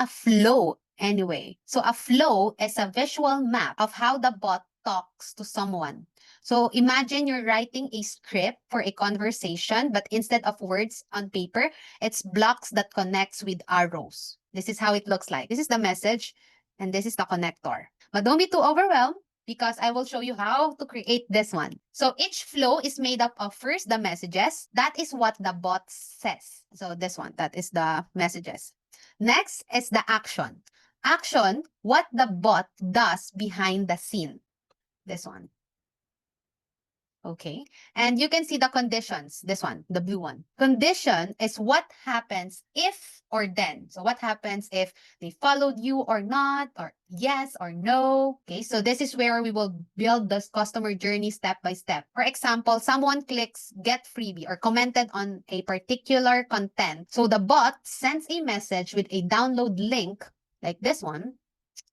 a flow anyway? So a flow is a visual map of how the bot talks to someone. So imagine you're writing a script for a conversation, but instead of words on paper, it's blocks that connects with arrows. This is how it looks like. This is the message, and this is the connector. But don't be too overwhelmed because I will show you how to create this one. So each flow is made up of first the messages. That is what the bot says. So this one, that is the messages. Next is the action. Action, what the bot does behind the scene. This one. Okay. And you can see the conditions. This one, the blue one. Condition is what happens if or then. So what happens if they followed you or not, or yes or no. Okay. So this is where we will build this customer journey step by step. For example, someone clicks get freebie or commented on a particular content. So the bot sends a message with a download link like this one.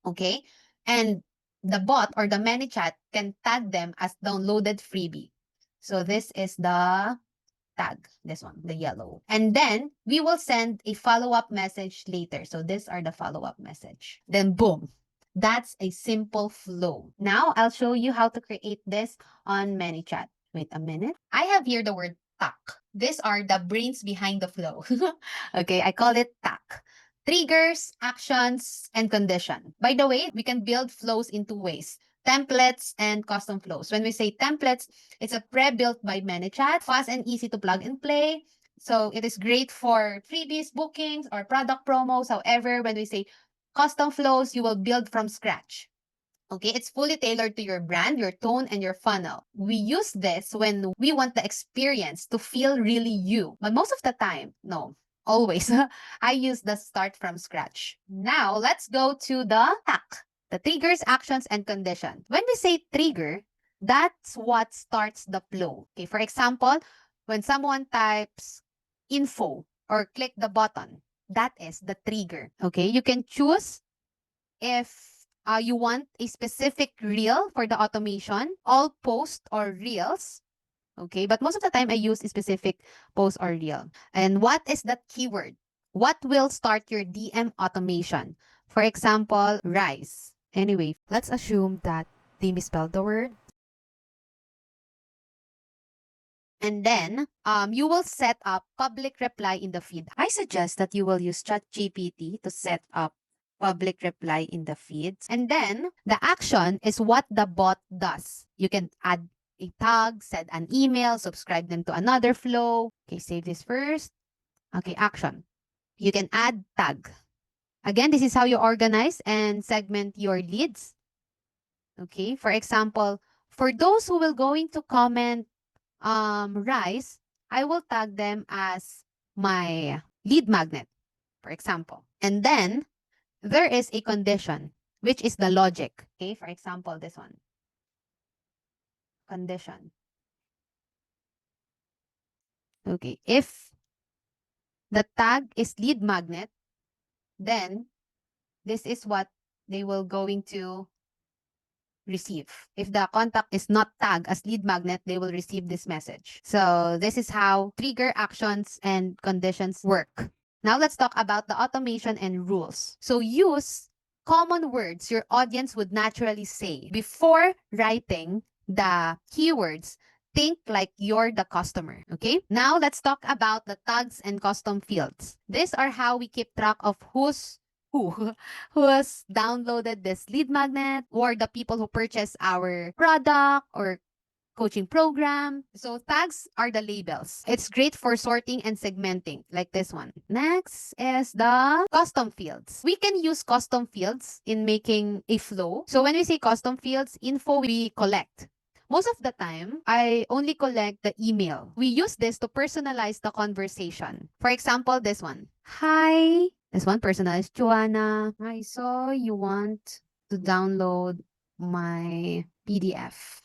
Okay. And the bot or the Manychat can tag them as downloaded freebie. So this is the tag, this one, the yellow. And then we will send a follow-up message later. So these are the follow-up message. Then boom, that's a simple flow. Now I'll show you how to create this on Manychat. Wait a minute. I have here the word tack. These are the brains behind the flow. Okay, I call it tack. Triggers, actions, and condition. By the way, we can build flows in two ways. Templates and custom flows. When we say templates, it's a pre-built by Manychat, fast and easy to plug and play. So it is great for freebies, bookings, or product promos. However, when we say custom flows, you will build from scratch. Okay, it's fully tailored to your brand, your tone, and your funnel. We use this when we want the experience to feel really you. But most of the time, no, always, I use the start from scratch. Now, let's go to the tack, the triggers, actions, and condition. When we say trigger, that's what starts the flow. Okay, for example, when someone types info or click the button, that is the trigger. Okay, you can choose if you want a specific reel for the automation, all post or reels. Okay, but most of the time I use a specific post or reel. And what is that keyword? What will start your DM automation? For example, rice. Anyway, let's assume that they misspelled the word. And then you will set up public reply in the feed. I suggest that you will use ChatGPT to set up public reply in the feeds. And then the action is what the bot does. You can add a tag, send an email, subscribe them to another flow. Okay, save this first. Okay, action. You can add tag. Again, this is how you organize and segment your leads. Okay, for example, for those who will going to comment rice, I will tag them as my lead magnet, for example. And then there is a condition, which is the logic. Okay, for example, this one. Condition. Okay, if the tag is lead magnet, then this is what they will going to receive. If the contact is not tagged as lead magnet, they will receive this message. So this is how trigger, actions, and conditions work. Now let's talk about the automation and rules. So use common words your audience would naturally say. Before writing the keywords, think like you're the customer, okay? Now let's talk about the tags and custom fields. These are how we keep track of who who has downloaded this lead magnet, or the people who purchase our product or coaching program. So tags are the labels. It's great for sorting and segmenting, like this one. Next is the custom fields. We can use custom fields in making a flow. So when we say custom fields, info we collect. Most of the time, I only collect the email. We use this to personalize the conversation. For example, this one. Hi. This one, personalized. Joanna, I saw you want to download my PDF.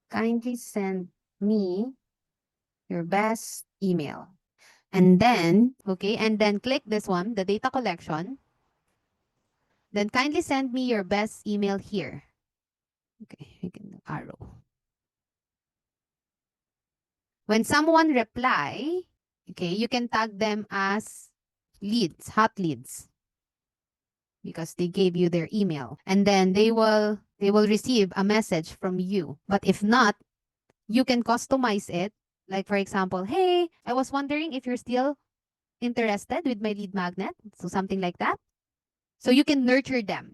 Kindly send me your best email. And then, okay, and then click this one, the data collection. Then kindly send me your best email here. Okay, we can do arrow. When someone reply, okay, you can tag them as leads, hot leads. because they gave you their email. And then they will receive a message from you. But if not, you can customize it. Like for example, hey, I was wondering if you're still interested with my lead magnet. So something like that. So you can nurture them.